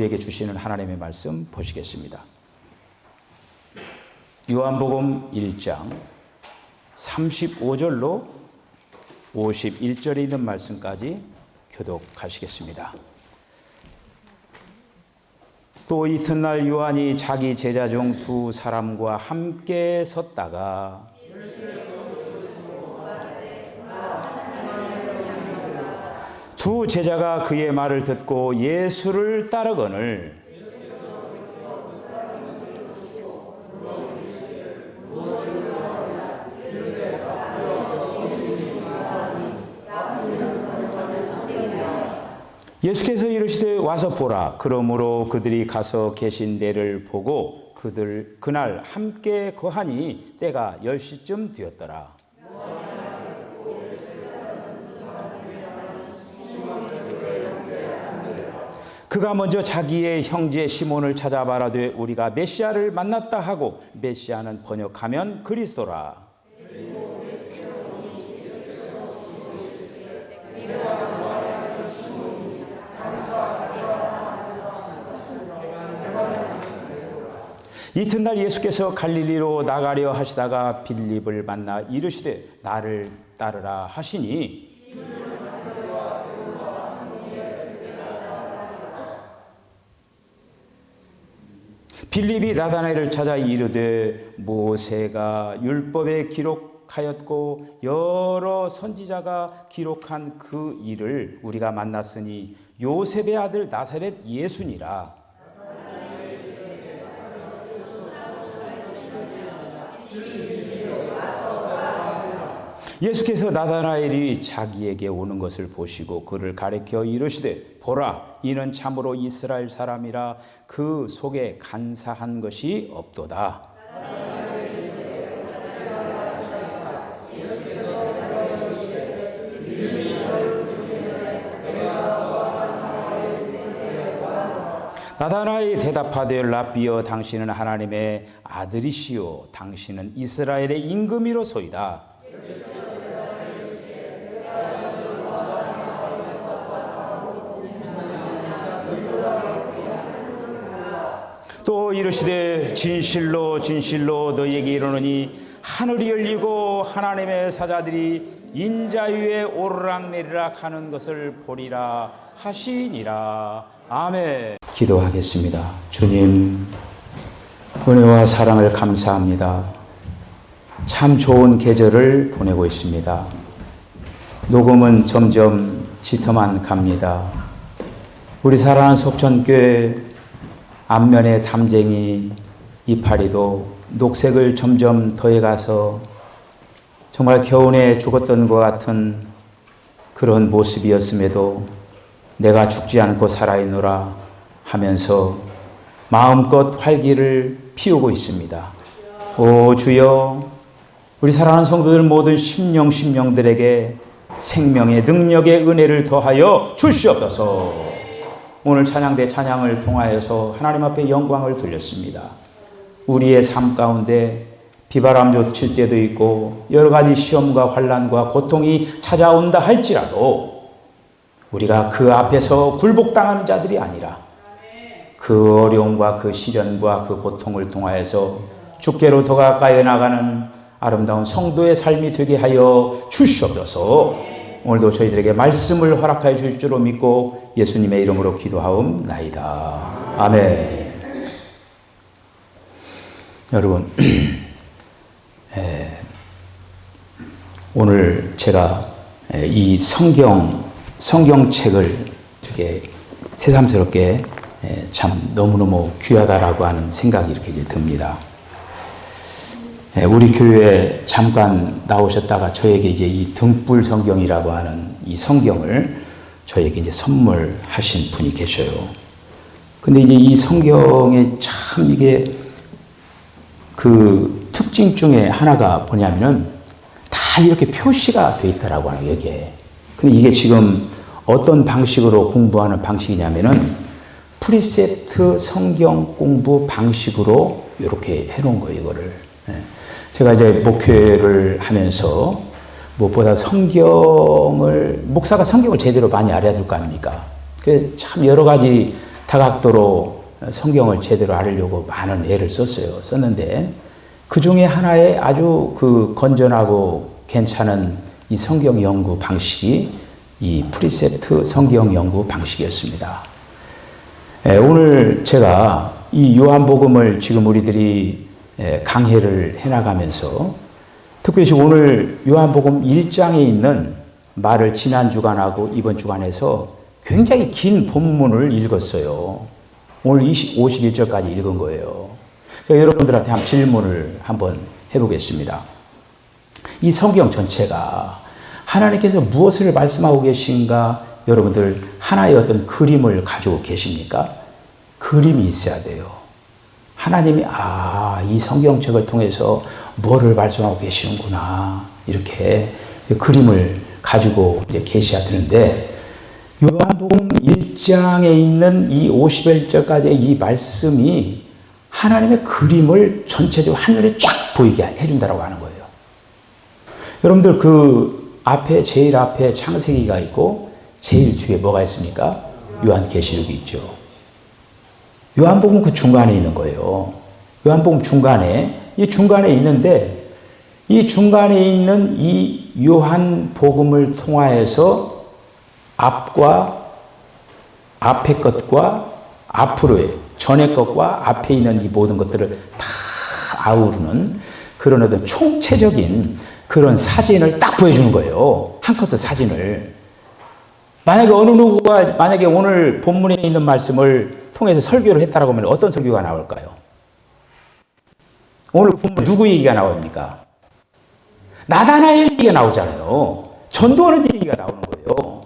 우리에게 주시는 하나님의 말씀 보시겠습니다. 요한복음 1장 35절로 51절에 있는 말씀까지 교독하시겠습니다. 또 이튿날 요한이 자기 제자 중 두 사람과 함께 섰다가 두 제자가 그의 말을 듣고 예수를 따르거늘 예수께서 이르시되 와서 보라. 그러므로 그들이 가서 계신 데를 보고 그날 함께 거하니 때가 10시쯤 되었더라. 그가 먼저 자기의 형제 시몬을 찾아 말하되 우리가 메시아를 만났다 하고, 메시아는 번역하면 그리스도라. 이튿날 예수께서 갈릴리로 나가려 하시다가 빌립을 만나 이르시되 나를 따르라 하시니, 빌립이 나다나엘을 찾아 이르되 모세가 율법에 기록하였고 여러 선지자가 기록한 그 일을 우리가 만났으니 요셉의 아들 나사렛 예수니라. 예수께서 나다나엘이 자기에게 오는 것을 보시고 그를 가리켜 이르시되 보라, 이는 참으로 이스라엘 사람이라 그 속에 간사한 것이 없도다. 나다나엘이 대답하되 랍비여, 당신은 하나님의 아들이시요 당신은 이스라엘의 임금이로소이다. 또 이르시되 진실로 진실로 너희에게 이르노니 하늘이 열리고 하나님의 사자들이 인자 위에 오르락내리락 하는 것을 보리라 하시니라. 아멘. 기도하겠습니다. 주님, 은혜와 사랑을 감사합니다. 참 좋은 계절을 보내고 있습니다. 녹음은 점점 짙어만 갑니다. 우리 사랑하는 속전교회 앞면의 담쟁이 이파리도 녹색을 점점 더해가서 정말 겨우내 죽었던 것 같은 그런 모습이었음에도 내가 죽지 않고 살아있노라 하면서 마음껏 활기를 피우고 있습니다. 오 주여, 우리 사랑하는 성도들 모든 심령들에게 생명의 능력의 은혜를 더하여 주시옵소서. 오늘 찬양대 찬양을 통하여서 하나님 앞에 영광을 돌렸습니다. 우리의 삶 가운데 비바람 쫓을 때도 있고 여러 가지 시험과 환난과 고통이 찾아온다 할지라도 우리가 그 앞에서 굴복당하는 자들이 아니라 그 어려움과 그 시련과 그 고통을 통하여서 주께로 더 가까이 나가는 아름다운 성도의 삶이 되게 하여 주시옵소서. 오늘도 저희들에게 말씀을 허락하여 주실 줄로 믿고 예수님의 이름으로 기도하옵나이다. 아멘. 여러분, 오늘 제가 이 성경책을 이렇게 새삼스럽게 참 너무너무 귀하다라고 하는 생각이 이렇게 듭니다. 우리 교회에 잠깐 나오셨다가 저에게 이제 이 등불 성경이라고 하는 이 성경을 저에게 이제 선물하신 분이 계셔요. 근데 이제 이 성경에 참 이게 그 특징 중에 하나가 뭐냐면은 다 이렇게 표시가 돼 있더라고 하는 여기에. 근데 이게 지금 어떤 방식으로 공부하는 방식이냐면은 프리셉트 성경 공부 방식으로 이렇게 해놓은 거예요, 이거를. 제가 이제 목회를 하면서 무엇보다 목사가 성경을 제대로 많이 알아야 될 거 아닙니까? 참 여러 가지 다각도로 성경을 제대로 알으려고 많은 애를 썼는데 그 중에 하나의 아주 그 건전하고 괜찮은 이 성경 연구 방식이 이 프리셉트 성경 연구 방식이었습니다. 오늘 제가 이 요한복음을 지금 우리들이 강해를 해나가면서 특별히 오늘 요한복음 1장에 있는 말을 지난 주간하고 이번 주간에서 굉장히 긴 본문을 읽었어요. 오늘 51절까지 읽은 거예요. 여러분들한테 한번 질문을 한번 해보겠습니다. 이 성경 전체가 하나님께서 무엇을 말씀하고 계신가? 여러분들 하나의 어떤 그림을 가지고 계십니까? 그림이 있어야 돼요. 하나님이 이 성경책을 통해서 뭐를 말씀하고 계시는구나 이렇게 그림을 가지고 이제 계셔야 되는데 요한복음 1장에 있는 이 51절까지의 이 말씀이 하나님의 그림을 전체적으로 한눈에 쫙 보이게 해준다고 하는 거예요. 여러분들 그 앞에 제일 앞에 창세기가 있고 제일 뒤에 뭐가 있습니까? 요한계시록이 있죠. 요한복음 그 중간에 있는 거예요. 요한복음 중간에 있는데 이 중간에 있는 이 요한복음을 통하여서 앞에 것과 앞으로의 전의 것과 앞에 있는 이 모든 것들을 다 아우르는 그런 어떤 총체적인 그런 사진을 딱 보여주는 거예요. 한 컷의 사진을. 만약에 어느 누구가 만약에 오늘 본문에 있는 말씀을 통해서 설교를 했다라고 하면 어떤 설교가 나올까요? 오늘 본문 누구 얘기가 나옵니까? 나다나엘 얘기가 나오잖아요. 전도하는 얘기가 나오는 거예요.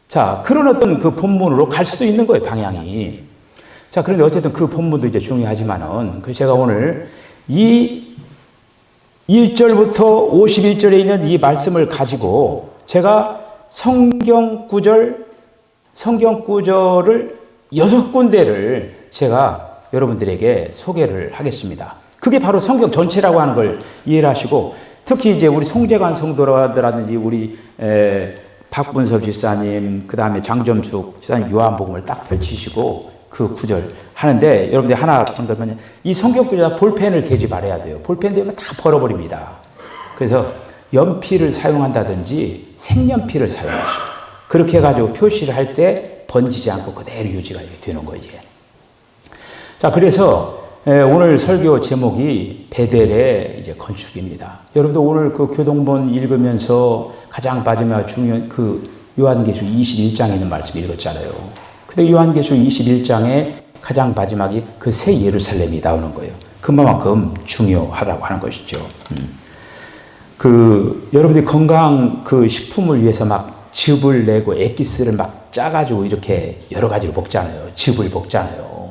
자, 그런 어떤 그 본문으로 갈 수도 있는 거예요, 방향이. 자, 그런데 어쨌든 그 본문도 이제 중요하지만은, 제가 오늘 이 1절부터 51절에 있는 이 말씀을 가지고 제가 성경 구절을 6군데를 제가 여러분들에게 소개를 하겠습니다. 그게 바로 성경 전체라고 하는 걸 이해를 하시고, 특히 이제 우리 송재관 성도라든지 우리 박분섭 집사님, 그 다음에 장점숙 집사님 요한복음을 딱 펼치시고 그 구절 하는데, 여러분들 하나 보면 이 성경 구절 볼펜을 대지 말아야 돼요. 볼펜 대면 다 벌어버립니다. 그래서 연필을 사용한다든지 색연필을 사용하시고 그렇게 해가지고 표시를 할 때 번지지 않고 그대로 유지가 되는 거지. 자, 그래서 오늘 설교 제목이 베델의 이제 건축입니다. 여러분들 오늘 그 교동본 읽으면서 가장 마지막 중요한 그 요한계시록 21장에 있는 말씀 읽었잖아요. 근데 요한계시록 21장에 가장 마지막이 그 새 예루살렘이 나오는 거예요. 그만큼 중요하다고 하는 것이죠. 여러분들이 건강 그 식품을 위해서 막 즙을 내고 액기스를 막 짜가지고 이렇게 여러 가지로 먹잖아요. 즙을 먹잖아요.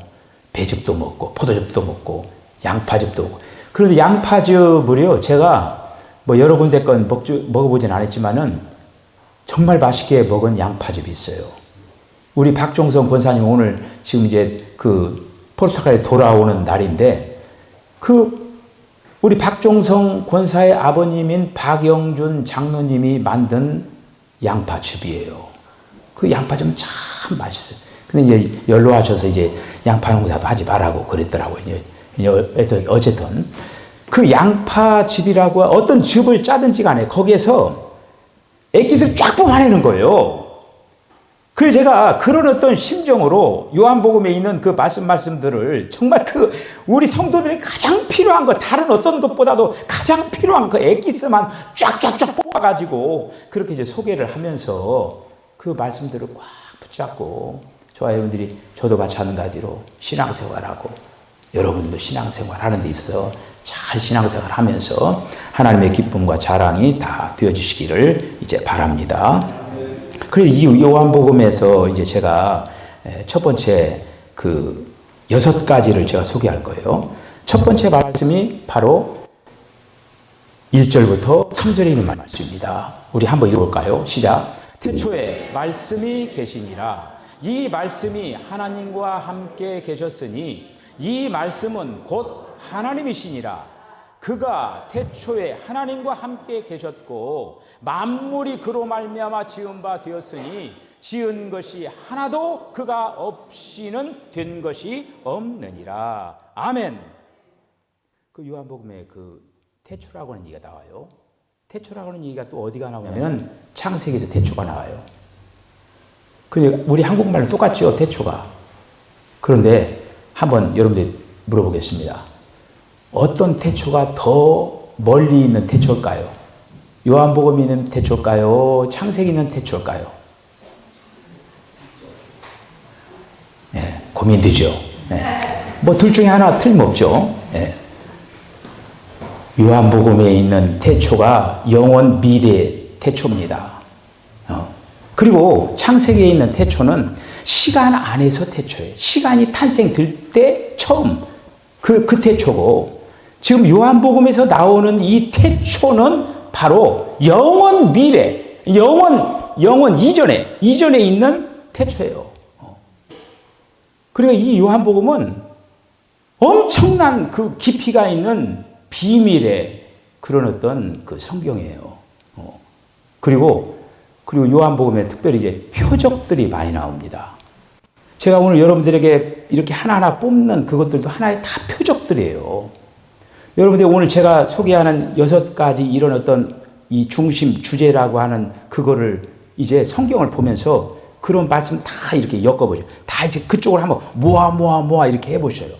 배즙도 먹고 포도즙도 먹고 양파즙도 먹고. 그런데 양파즙을요, 제가 뭐 여러 군데 건 먹어보진 않았지만은 정말 맛있게 먹은 양파즙이 있어요. 우리 박종성 권사님 오늘 지금 이제 그 포르투갈에 돌아오는 날인데, 우리 박종성 권사의 아버님인 박영준 장로님이 만든 양파즙이에요. 그 양파즙은 참 맛있어요. 근데 이제 연로하셔서 이제 양파 농사도 하지 말라고 그랬더라고요. 어쨌든 그 양파즙이라고 어떤 즙을 짜든지 간에 거기에서 액기스를 쫙 뽑아내는 거예요. 그래서 제가 그런 어떤 심정으로 요한복음에 있는 그 말씀들을 정말 우리 성도들이 가장 필요한 것, 다른 어떤 것보다도 가장 필요한 그 액기스만 쫙쫙쫙 뽑아가지고 그렇게 이제 소개를 하면서 그 말씀들을 꽉 붙잡고, 저와 여러분들이 저도 마찬가지로 신앙생활하고 여러분도 신앙생활 하는 데 있어 잘 신앙생활 하면서 하나님의 기쁨과 자랑이 다 되어지시기를 이제 바랍니다. 그래서 이 요한복음에서 이제 제가 첫 번째 그 6가지를 제가 소개할 거예요. 첫 번째 말씀이 바로 1절부터 3절에 있는 말씀입니다. 우리 한번 읽어볼까요? 시작. 태초에 말씀이 계시니라. 이 말씀이 하나님과 함께 계셨으니 이 말씀은 곧 하나님이시니라. 그가 태초에 하나님과 함께 계셨고 만물이 그로 말미암아 지은 바 되었으니 지은 것이 하나도 그가 없이는 된 것이 없느니라. 아멘. 그 요한복음에 그 태초라고 하는 얘기가 나와요. 태초라고 하는 얘기가 또 어디가 나오냐면 창세기에서 태초가 나와요. 근데 우리 한국말로 똑같죠, 태초가. 그런데 한번 여러분들 물어보겠습니다. 어떤 태초가 더 멀리 있는 태초일까요? 요한복음이 있는 태초일까요? 창세기 있는 태초일까요? 네, 고민되죠. 네. 뭐 둘 중에 하나 틀림없죠. 네. 요한복음에 있는 태초가 영원 미래 태초입니다. 그리고 창세기에 있는 태초는 시간 안에서 태초예요. 시간이 탄생될 때 처음 그 태초고, 지금 요한복음에서 나오는 이 태초는 바로 영원 미래, 영원 이전에 있는 태초예요. 그리고 이 요한복음은 엄청난 그 깊이가 있는 비밀의 그런 어떤 그 성경이에요. 그리고 요한복음에 특별히 이제 표적들이 많이 나옵니다. 제가 오늘 여러분들에게 이렇게 하나하나 뽑는 그것들도 하나의 다 표적들이에요. 여러분들 오늘 제가 소개하는 6가지 이런 어떤 이 중심 주제라고 하는 그거를 이제 성경을 보면서 그런 말씀 다 이렇게 엮어보죠. 다 이제 그쪽을 한번 모아 이렇게 해보셔요.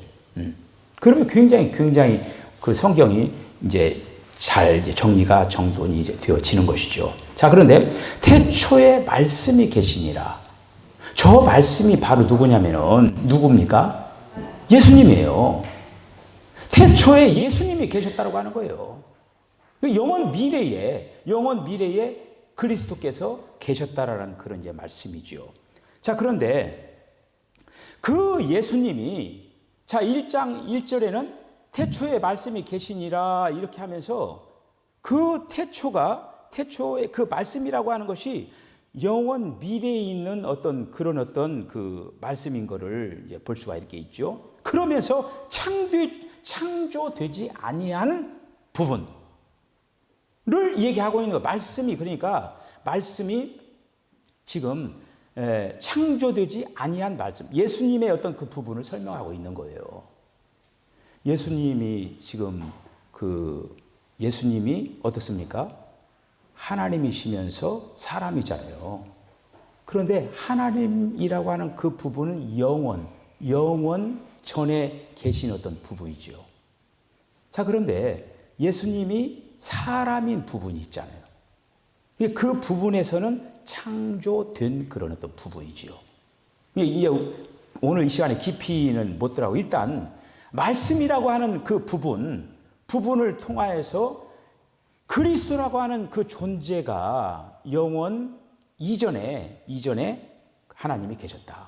그러면 굉장히 그 성경이 이제 잘 이제 정돈이 이제 되어지는 것이죠. 자, 그런데 태초에 말씀이 계시니라. 저 말씀이 바로 누구냐면은 누굽니까? 예수님이에요. 태초에 예수님이 계셨다고 하는 거예요. 영원 미래에 그리스도께서 계셨다라는 그런 이제 말씀이죠. 자, 그런데 그 예수님이 자, 1장 1절에는 태초에 말씀이 계시니라 이렇게 하면서 그 태초의 그 말씀이라고 하는 것이 영원 미래에 있는 어떤 그 말씀인 거를 이제 볼 수가 이렇게 있죠. 그러면서 창조되지 아니한 부분을 얘기하고 있는 거. 그러니까 말씀이 지금 창조되지 아니한 말씀, 예수님의 어떤 그 부분을 설명하고 있는 거예요. 예수님이 지금 예수님이 어떻습니까? 하나님이시면서 사람이잖아요. 그런데 하나님이라고 하는 그 부분은 영원 전에 계신 어떤 부분이죠. 자, 그런데 예수님이 사람인 부분이 있잖아요. 그 부분에서는 창조된 그런 어떤 부분이지요. 이제 오늘 이 시간에 깊이는 못 들어가고 일단 말씀이라고 하는 그 부분을 통하여서 그리스도라고 하는 그 존재가 영원 이전에 하나님이 계셨다.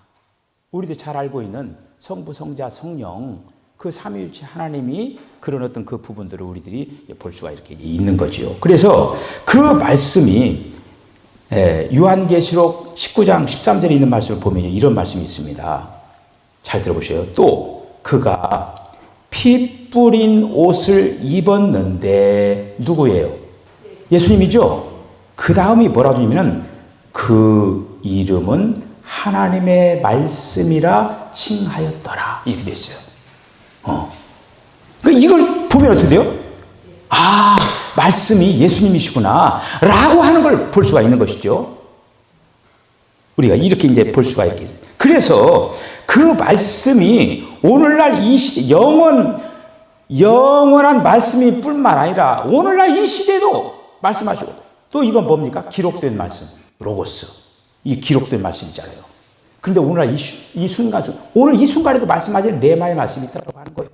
우리도 잘 알고 있는 성부, 성자, 성령 그 삼위일체 하나님이 그런 어떤 그 부분들을 우리들이 볼 수가 이렇게 있는 거지요. 그래서 그 말씀이 요한계시록 19장 13절에 있는 말씀을 보면 이런 말씀이 있습니다. 잘 들어보세요. 또 그가 피 뿌린 옷을 입었는데 누구예요? 예수님이죠. 그 다음이 뭐라고 하냐면 그 이름은 하나님의 말씀이라 칭하였더라 이렇게 됐어요. 그러니까 이걸 보면 어떻게 돼요? 아, 말씀이 예수님이시구나 라고 하는 걸 볼 수가 있는 것이죠. 우리가 이렇게 이제 볼 수가 있겠어요. 그래서 그 말씀이 오늘날 이 시대 영원한 말씀이 뿐만 아니라 오늘날 이 시대도 말씀하시고 또 이건 뭡니까? 기록된 말씀, 로고스. 이 기록된 말씀이잖아요. 그런데 오늘날 이 순간, 오늘 이 순간에도 말씀하실 레마의 말씀이 있다고 하는 거예요.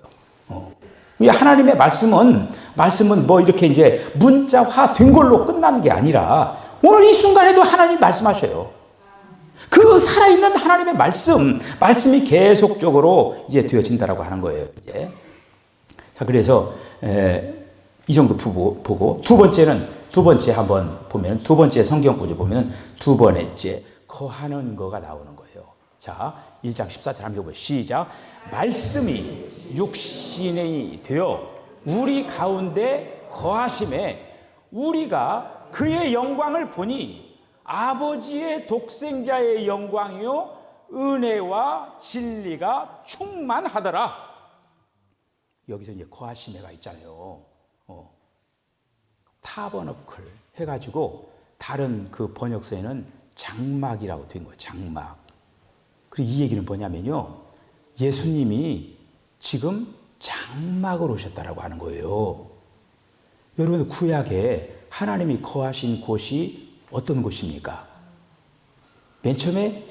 하나님의 말씀은 뭐 이렇게 이제 문자화 된 걸로 끝나는 게 아니라 오늘 이 순간에도 하나님 말씀하셔요. 그 살아있는 하나님의 말씀이 계속적으로 이제 되어진다라고 하는 거예요. 이제. 자, 그래서 이 정도 보고 두 번째 한번 보면 두 번째 성경 구절 보면 두 번째 거하는 거가 나오는 거예요. 자, 1장 14절 한번 읽어보세요. 시작. 말씀이 육신이 되어 우리 가운데 거하심에 우리가 그의 영광을 보니 아버지의 독생자의 영광이요 은혜와 진리가 충만하더라. 여기서 이제 거하심해가 있잖아요. 타버너클 해가지고 다른 그 번역서에는 장막이라고 된 거예요. 장막. 그리고 이 얘기는 뭐냐면요, 예수님이 지금 장막으로 오셨다라고 하는 거예요. 여러분, 구약에 하나님이 거하신 곳이 어떤 곳입니까? 맨 처음에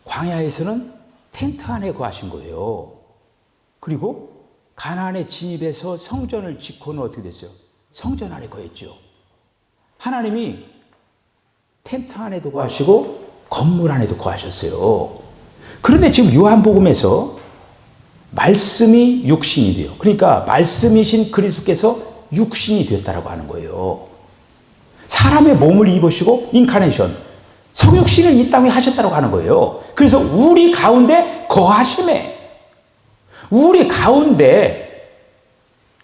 광야에서는 텐트 안에 거하신 거예요. 그리고 가나안에 진입해서 성전을 짓고는 어떻게 됐어요? 성전 안에 거했죠. 하나님이 텐트 안에도 거하시고 건물 안에도 거하셨어요. 그런데 지금 요한복음에서 말씀이 육신이 돼요. 그러니까 말씀이신 그리스도께서 육신이 되었다라고 하는 거예요. 사람의 몸을 입으시고 인카네이션, 성육신을 이 땅에 하셨다고 하는 거예요. 그래서 우리 가운데 거하심에, 우리 가운데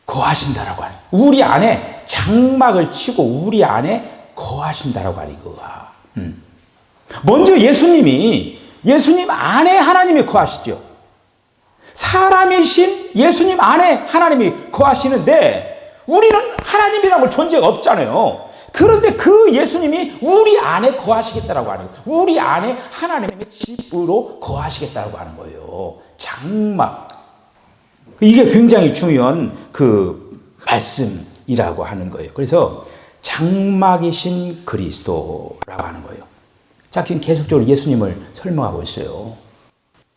거하신다라고 하는, 우리 안에 장막을 치고 우리 안에 거하신다라고 하는 거가. 먼저 예수님 안에 하나님이 거하시죠. 사람이신 예수님 안에 하나님이 거하시는데 우리는 하나님이라고 존재가 없잖아요. 그런데 그 예수님이 우리 안에 거하시겠다라고 하는 거예요. 우리 안에 하나님의 집으로 거하시겠다라고 하는 거예요. 장막. 이게 굉장히 중요한 그 말씀이라고 하는 거예요. 그래서 장막이신 그리스도라고 하는 거예요. 자, 지금 계속적으로 예수님을 설명하고 있어요.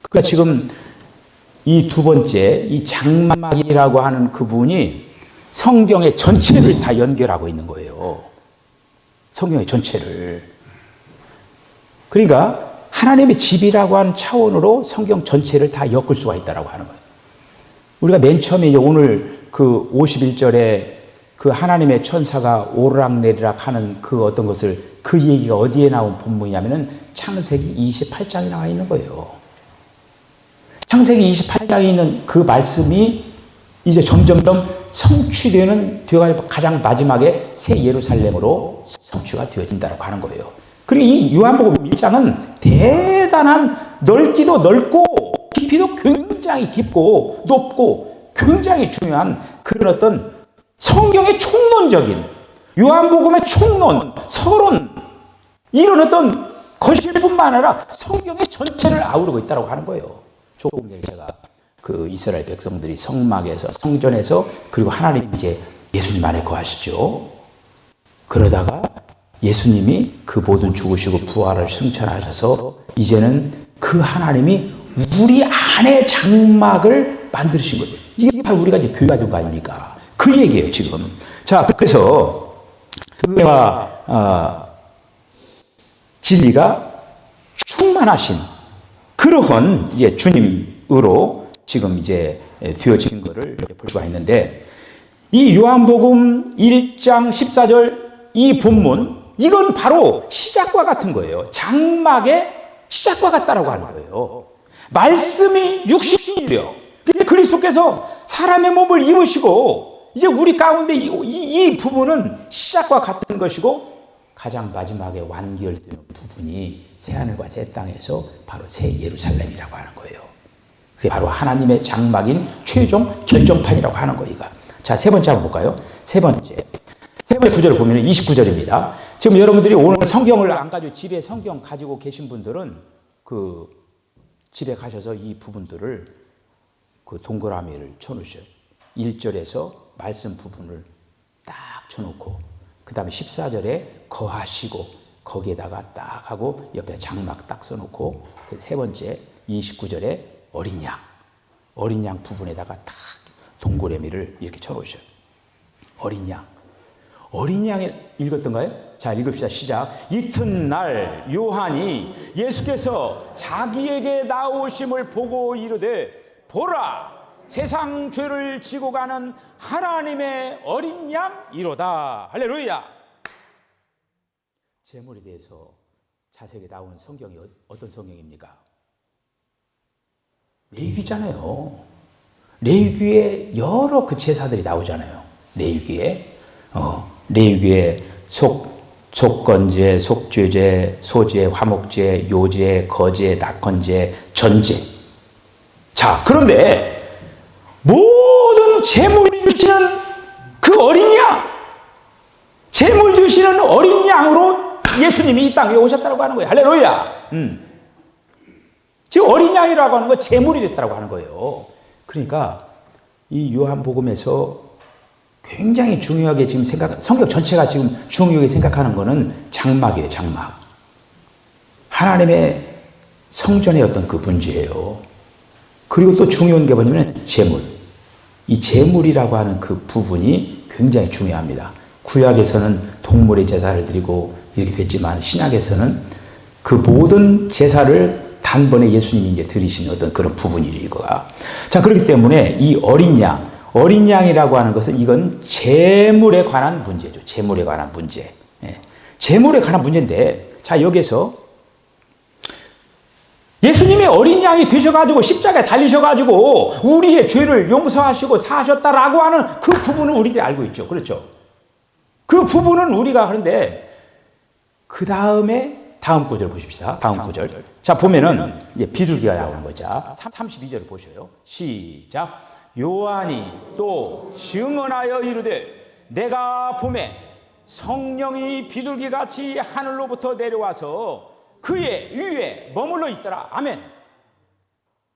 그러니까 지금 이 두 번째, 이 장막이라고 하는 그분이 성경의 전체를 다 연결하고 있는 거예요. 성경의 전체를. 그러니까 하나님의 집이라고 하는 차원으로 성경 전체를 다 엮을 수가 있다고 하는 거예요. 우리가 맨 처음에 이제 오늘 그 51절에 그 하나님의 천사가 오르락내리락 하는 그 어떤 것을, 그 얘기가 어디에 나온 본문이냐면은 창세기 28장에 나와 있는 거예요. 창세기 28장에 있는 그 말씀이 이제 점점점 성취되는, 되어가지고 가장 마지막에 새 예루살렘으로 성취가 되어진다고 하는 거예요. 그리고 이 요한복음 1장은 대단한, 넓기도 넓고 깊이도 굉장히 깊고 높고 굉장히 중요한 그런 어떤 성경의 총론적인, 요한복음의 총론, 서론, 이런 어떤 것일 뿐만 아니라 성경의 전체를 아우르고 있다고 하는 거예요. 조금 전에 제가 그 이스라엘 백성들이 성막에서, 성전에서, 그리고 하나님 이제 예수님 안에 거하시죠. 그러다가 예수님이 그 모든 죽으시고 부활을 승천하셔서 이제는 그 하나님이 우리 안에 장막을 만드신 거예요. 이게 바로 우리가 이제 교회가 된 거 아닙니까? 그 얘기예요, 지금. 자, 그래서 은혜와 진리가 충만하신 그러한 이제 주님으로 지금 이제 되어진 것을 볼 수가 있는데, 이 요한복음 1장 14절 이 본문, 이건 바로 시작과 같은 거예요. 장막의 시작과 같다라고 하는 거예요. 말씀이 육신이 되어 그리스도께서 사람의 몸을 입으시고 이제 우리 가운데 이 부분은 시작과 같은 것이고, 가장 마지막에 완결되는 부분이 새하늘과 새 땅에서 바로 새 예루살렘이라고 하는 거예요. 그게 바로 하나님의 장막인 최종 결정판이라고 하는 거예요. 자, 세 번째 한번 볼까요? 세 번째 구절을 보면 29절입니다. 지금 여러분들이 오늘 성경을 안 가지고 집에 성경 가지고 계신 분들은 그 집에 가셔서 이 부분들을 그 동그라미를 쳐놓으셔요. 1절에서 말씀 부분을 딱 쳐놓고, 그 다음에 14절에 거하시고 거기에다가 딱 하고 옆에 장막 딱 써놓고, 그 세 번째 29절에 어린 양 부분에다가 딱 동그라미를 이렇게 쳐놓으셔요. 어린 양을 읽었던가요? 자, 읽읍시다. 시작. 이튿날 요한이 예수께서 자기에게 나오심을 보고 이르되, 보라, 세상 죄를 지고 가는 하나님의 어린 양이로다. 할렐루야. 제물에 대해서 자세하게 나오는 성경이 어떤 성경입니까? 레위기잖아요. 레위기에 여러 그 제사들이 나오잖아요. 레위기에 속 속건제, 속죄제, 소제, 화목제, 요제, 거제, 낙헌제, 전제. 자, 그런데 모든 제물을 주시는 그 어린 양, 제물 주시는 어린 양으로 예수님이 이 땅에 오셨다고 하는 거예요. 할렐루야. 지금 어린 양이라고 하는 건 제물이 됐다고 하는 거예요. 그러니까 이 요한복음에서 굉장히 중요하게 지금 성경 전체가 지금 중요하게 생각하는 거는 장막이에요, 장막. 하나님의 성전의 어떤 그 문제예요. 그리고 또 중요한 게 뭐냐면 제물. 이 제물이라고 하는 그 부분이 굉장히 중요합니다. 구약에서는 동물의 제사를 드리고 이렇게 됐지만 신약에서는 그 모든 제사를 단번에 예수님이 이제 드리신 어떤 그런 부분이죠, 이거가. 자, 그렇기 때문에 이 어린 양이라고 하는 것은 이건 재물에 관한 문제죠. 재물에 관한 문제. 예. 재물에 관한 문제인데, 자, 여기서 예수님이 어린 양이 되셔가지고 십자가에 달리셔가지고 우리의 죄를 용서하시고 사셨다라고 하는 그 부분은 우리들이 알고 있죠. 그렇죠? 그 부분은 우리가 하는데, 그 다음에 다음 구절 보십시다. 다음 구절. 자, 보면은 이제 비둘기가 나오는 거죠. 32절 보셔요. 시작. 요한이 또 증언하여 이르되 내가 보매 성령이 비둘기같이 하늘로부터 내려와서 그의 위에 머물러 있더라. 아멘.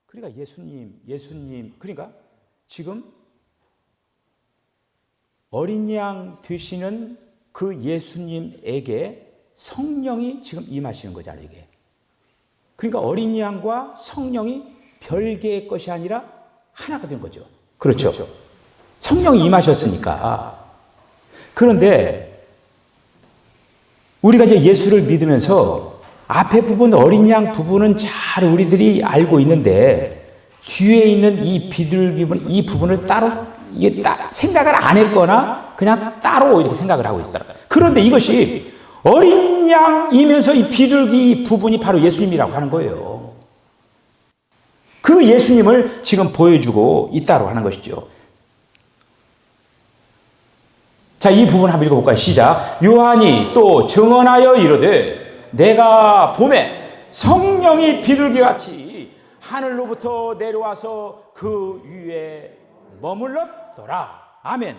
그러니까 예수님 그러니까 지금 어린 양 되시는 그 예수님에게 성령이 지금 임하시는 거잖아요, 이게. 그러니까 어린 양과 성령이 별개의 것이 아니라 하나가 된 거죠. 그렇죠. 성령이 임하셨으니까. 그런데 우리가 이제 예수를 믿으면서 앞에 부분, 어린 양 부분은 잘 우리들이 알고 있는데 뒤에 있는 이 비둘기 부분, 이 부분을 따로 이게 생각을 안 했거나 그냥 따로 이렇게 생각을 하고 있어요. 그런데 이것이 어린 양이면서 이 비둘기 부분이 바로 예수님이라고 하는 거예요. 그 예수님을 지금 보여주고 있다고 하는 것이죠. 자, 이 부분 한번 읽어볼까요? 시작. 요한이 또 증언하여 이르되 내가 보매 성령이 비둘기같이 하늘로부터 내려와서 그 위에 머물렀더라. 아멘.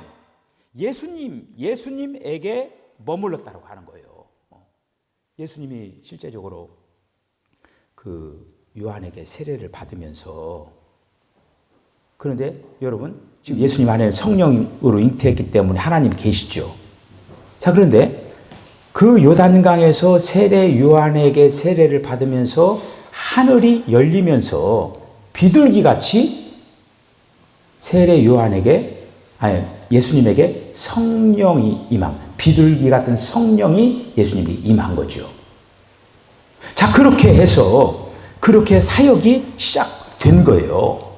예수님에게 머물렀다고 하는 거예요. 예수님이 실제적으로 그 요한에게 세례를 받으면서, 그런데 여러분 지금 예수님 안에 성령으로 잉태했기 때문에 하나님이 계시죠. 자, 그런데 그 요단강에서 세례 요한에게 세례를 받으면서 하늘이 열리면서 비둘기같이 세례 요한에게, 아니 예수님에게 성령이 임함, 비둘기 같은 성령이 예수님이 임한 거죠. 자, 그렇게 해서 그렇게 사역이 시작된 거예요.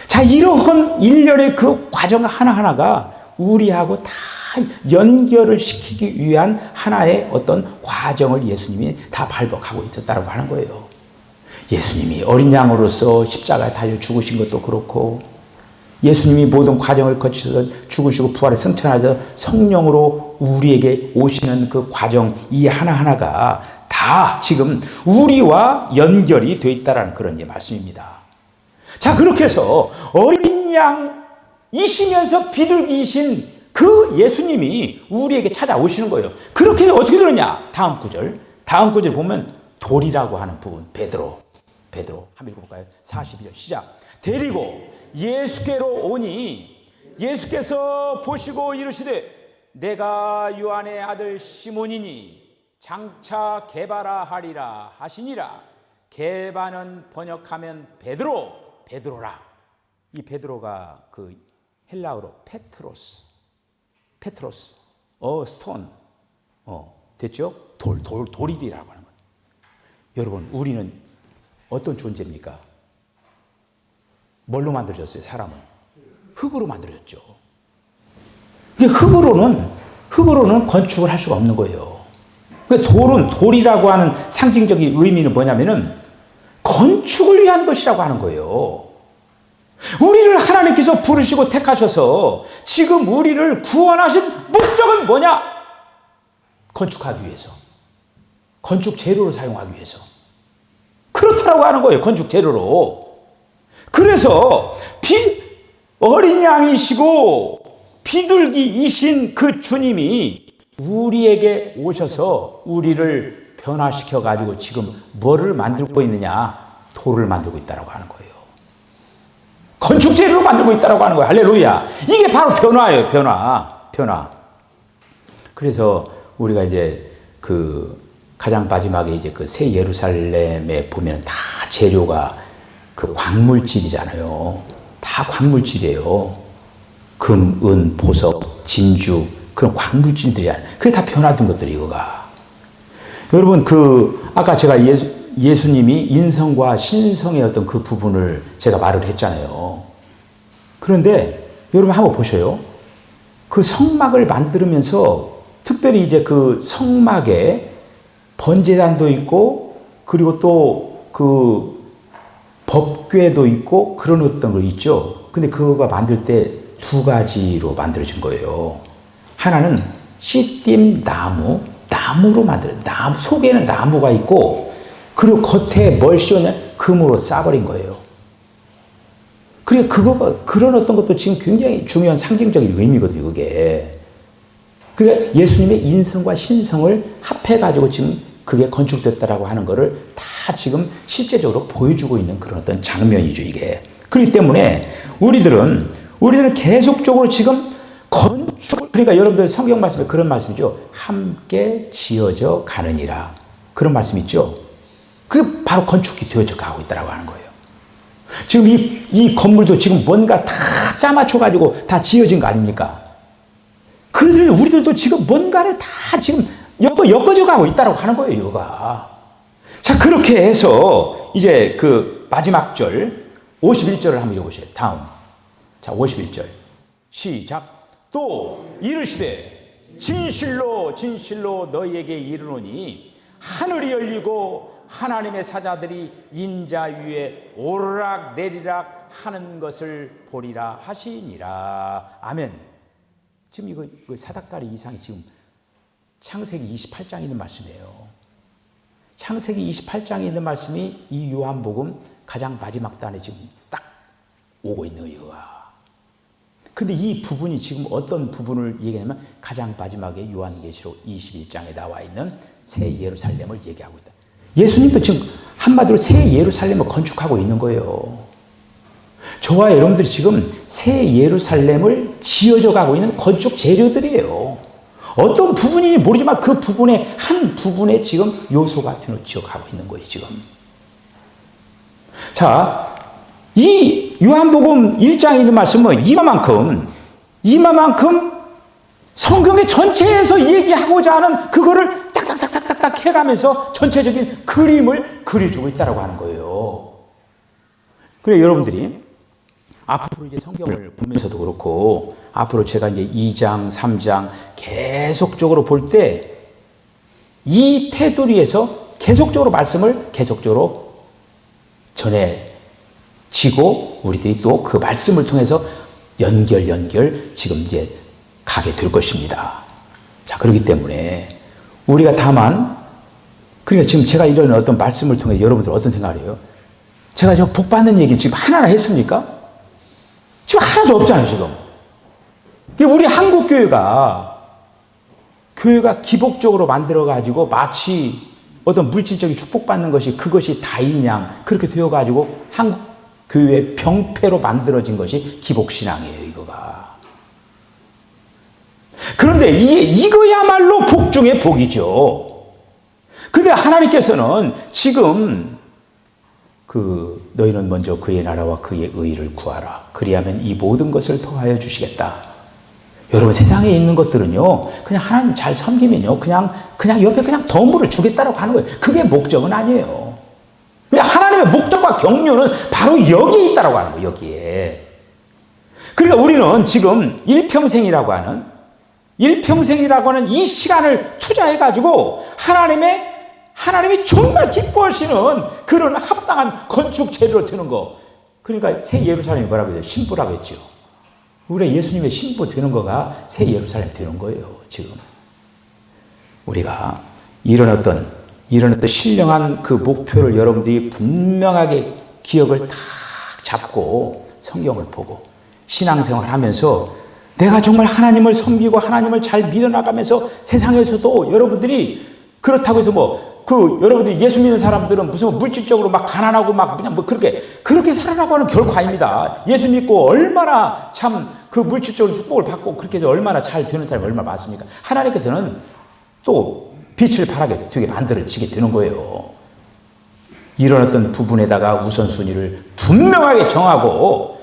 자, 이러한 일련의 그 과정 하나하나가 우리하고 다 연결을 시키기 위한 하나의 어떤 과정을 예수님이 다 발복하고 있었다고 하는 거예요. 예수님이 어린 양으로서 십자가에 달려 죽으신 것도 그렇고, 예수님이 모든 과정을 거쳐서 죽으시고 부활에 승천하셔서 성령으로 우리에게 오시는 그 과정, 이 하나하나가 다 지금 우리와 연결이 되어 있다는 그런 말씀입니다. 자, 그렇게 해서 어린 양이시면서 비둘기이신 그 예수님이 우리에게 찾아오시는 거예요. 그렇게 어떻게 되느냐? 다음 구절 보면 돌이라고 하는 부분, 베드로 한번 읽어볼까요? 42절 시작. 데리고 예수께로 오니 예수께서 보시고 이르시되 내가 요한의 아들 시몬이니 장차 게바라 하리라 하시니라. 게바는 번역하면 베드로라. 이 베드로가 그 헬라어로 페트로스, 스톤, 됐죠? 돌이라고 하는 거예요. 여러분, 우리는 어떤 존재입니까? 뭘로 만들어졌어요? 사람은 흙으로 만들어졌죠. 근데 흙으로는 건축을 할 수가 없는 거예요. 돌이라고 하는 상징적인 의미는 뭐냐면은 건축을 위한 것이라고 하는 거예요. 우리를 하나님께서 부르시고 택하셔서 지금 우리를 구원하신 목적은 뭐냐? 건축하기 위해서. 건축 재료로 사용하기 위해서. 그렇다라고 하는 거예요. 건축 재료로. 그래서 어린 양이시고 비둘기이신 그 주님이 우리에게 오셔서 우리를 변화시켜 가지고 지금 뭐를 만들고 있느냐? 돌을 만들고 있다라고 하는 거예요. 건축 재료로 만들고 있다라고 하는 거예요. 할렐루야. 이게 바로 변화예요. 변화. 그래서 우리가 이제 그 가장 마지막에 이제 그 새 예루살렘에 보면 다 재료가 그 광물질이잖아요. 다 광물질이에요. 금, 은, 보석, 진주, 그런 광물질들이야. 그게 다 변화된 것들이 이거가. 여러분, 아까 제가 예수님이 인성과 신성의 어떤 그 부분을 제가 말을 했잖아요. 그런데 여러분 한번 보셔요. 그 성막을 만들면서 특별히 이제 그 성막에 번제단도 있고, 그리고 또 그 법궤도 있고, 그런 어떤 거 있죠. 근데 그거가 만들 때 두 가지로 만들어진 거예요. 하나는 시딤 나무로 나무 속에는 나무가 있고, 그리고 겉에 뭘 씌웠냐? 금으로 싸버린 거예요. 그러니까 그런 어떤 것도 지금 굉장히 중요한 상징적인 의미거든요, 그게. 그러니까 예수님의 인성과 신성을 합해가지고 지금 그게 건축됐다라고 하는 거를 다 지금 실제적으로 보여주고 있는 그런 어떤 장면이죠, 이게. 그렇기 때문에 우리들은 계속적으로 지금 그러니까 여러분들 성경 말씀에 그런 말씀이죠. 함께 지어져 가느니라. 그런 말씀 있죠. 그게 바로 건축이 되어져 가고 있다라고 하는 거예요. 지금 이 건물도 지금 뭔가 다 짜맞춰가지고 다 지어진 거 아닙니까? 그래서 우리들도 지금 뭔가를 다 지금 엮어져 가고 있다라고 하는 거예요, 이거가. 자, 그렇게 해서 이제 그 마지막 절 51절을 한번 읽어보세요. 다음. 자, 51절. 시작. 또 이르시되 진실로 너희에게 이르노니 하늘이 열리고 하나님의 사자들이 인자 위에 오르락 내리락 하는 것을 보리라 하시니라. 아멘. 지금 이거 사닥다리 이상이 지금 창세기 28장에 있는 말씀이에요. 창세기 28장에 있는 말씀이 이 요한복음 가장 마지막 단에 지금 딱 오고 있는 거예요. 근데 이 부분이 지금 어떤 부분을 얘기하냐면 가장 마지막에 요한계시록 21장에 나와 있는 새 예루살렘을 얘기하고 있다. 예수님도 지금 한마디로 새 예루살렘을 건축하고 있는 거예요. 저와 여러분들이 지금 새 예루살렘을 지어져 가고 있는 건축 재료들이에요. 어떤 부분인지 모르지만 그 부분의 한 부분에 지금 요소가 되어져 가고 있는 거예요, 지금. 자, 이 요한복음 1장에 있는 말씀은 이마만큼 성경의 전체에서 얘기하고자 하는 그거를 딱딱딱딱딱 해가면서 전체적인 그림을 그려주고 있다라고 하는 거예요. 그래, 여러분들이 앞으로 이제 성경을 보면서도 그렇고, 앞으로 제가 이제 2장, 3장 계속적으로 볼 때 이 테두리에서 계속적으로 말씀을 계속적으로 전해지고, 우리들이 또 그 말씀을 통해서 연결 지금 이제 가게 될 것입니다. 자, 그렇기 때문에 우리가 다만, 그러니까 지금 제가 이런 어떤 말씀을 통해 여러분들 어떤 생각을 해요? 제가 저 복 받는 얘기를 지금 하나나 했습니까? 지금 하나도 없잖아요, 지금. 우리 한국 교회가 기복적으로 만들어가지고 마치 어떤 물질적인 축복받는 것이 그것이 다인 양 그렇게 되어가지고 한국 교회의 병폐로 만들어진 것이 기복신앙이에요, 이거가. 그런데 이거야말로 복 중에 복이죠. 근데 하나님께서는 지금 너희는 먼저 그의 나라와 그의 의를 구하라. 그리하면 이 모든 것을 더하여 주시겠다. 여러분, 세상에 있는 것들은요, 그냥 하나님 잘 섬기면요, 그냥 옆에 그냥 덤불을 주겠다라고 하는 거예요. 그게 목적은 아니에요. 그냥 하나님의 목적과 경륜은 바로 여기에 있다라고 하는 거예요, 여기에. 그러니까 우리는 지금 일평생이라고 하는 이 시간을 투자해가지고 하나님이 정말 기뻐하시는 그런 합당한 건축 재료로 되는 거. 그러니까 새 예루살렘이 뭐라고 해요? 신부라고 했죠. 우리가 예수님의 신부 되는 거가 새 예루살렘 되는 거예요, 지금. 우리가 이런 어떤 신령한 그 목표를 여러분들이 분명하게 기억을 딱 잡고 성경을 보고 신앙생활을 하면서 내가 정말 하나님을 섬기고 하나님을 잘 믿어나가면서 세상에서도 여러분들이 그렇다고 해서 여러분들이 예수 믿는 사람들은 무슨 물질적으로 막 가난하고 막 그냥 그렇게 살아나고 하는 결코 아닙니다. 예수 믿고 얼마나 참 그 물질적으로 축복을 받고 그렇게 해서 얼마나 잘 되는 사람이 얼마나 많습니까? 하나님께서는 또 빛을 바라게 되게 만들어지게 되는 거예요. 이런 어떤 부분에다가 우선순위를 분명하게 정하고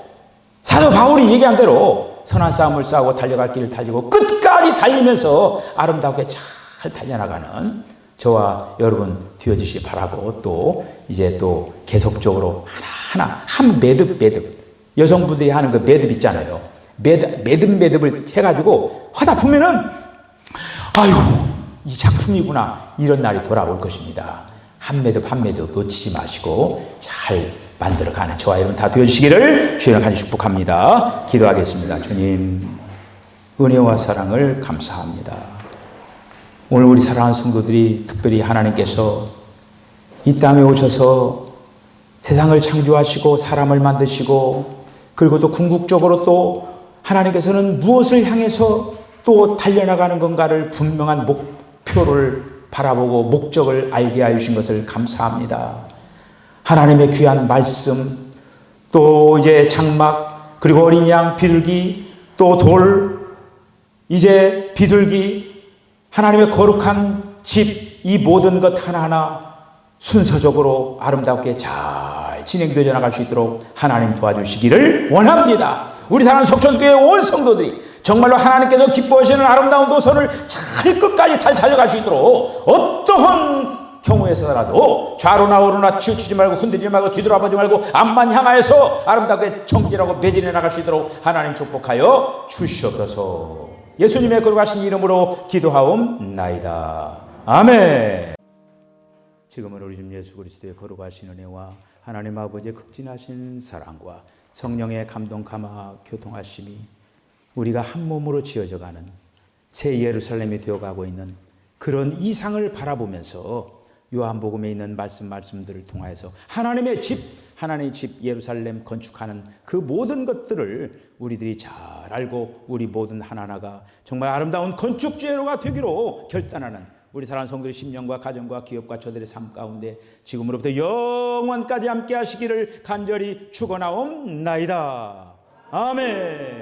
사도 바울이 얘기한 대로 선한 싸움을 싸우고 달려갈 길을 달리고 끝까지 달리면서 아름답게 잘 달려나가는 저와 여러분 되어주시기 바라고 또 이제 또 계속적으로 하나하나 한 매듭 여성분들이 하는 그 매듭 있잖아요. 매듭을 해가지고 하다 보면은 아이고 이 작품이구나 이런 날이 돌아올 것입니다. 한 매듭 놓치지 마시고 잘 만들어가는 저와 여러분 다 되어주시기를 주님 간절히 축복합니다. 기도하겠습니다. 주님 은혜와 사랑을 감사합니다. 오늘 우리 사랑하는 성도들이 특별히 하나님께서 이 땅에 오셔서 세상을 창조하시고 사람을 만드시고 그리고 또 궁극적으로 또 하나님께서는 무엇을 향해서 또 달려나가는 건가를 분명한 목표를 바라보고 목적을 알게 하신 것을 감사합니다. 하나님의 귀한 말씀, 또 이제 장막, 그리고 어린 양, 비둘기, 또 돌, 이제 비둘기, 하나님의 거룩한 집, 이 모든 것 하나하나 순서적으로 아름답게 잘 진행되어 나갈 수 있도록 하나님 도와주시기를 원합니다. 우리 사랑하는 속천교회 온 성도들이 정말로 하나님께서 기뻐하시는 아름다운 도선을 잘 끝까지 잘 달려갈 수 있도록 어떠한 경우에서라도 좌로나 우로나 치우치지 말고 흔들리지 말고 뒤돌아보지 말고 앞만 향하여서 아름답게 정진하고 매진해 나갈 수 있도록 하나님 축복하여 주시옵소서. 예수님의 거룩하신 이름으로 기도하옵나이다. 아멘. 지금은 우리 주 예수 그리스도의 거룩하신 은혜와 하나님 아버지의 극진하신 사랑과 성령의 감동 감화 교통하심이 우리가 한 몸으로 지어져가는 새 예루살렘이 되어가고 있는 그런 이상을 바라보면서 요한복음에 있는 말씀들을 통하여서 하나님의 집 예루살렘 건축하는 그 모든 것들을 우리들이 잘 알고 우리 모든 하나하나가 정말 아름다운 건축재료가 되기로 결단하는 우리 사랑하는 성도의 심령과 가정과 기업과 저들의 삶 가운데 지금으로부터 영원까지 함께 하시기를 간절히 축원하옵나이다. 아멘.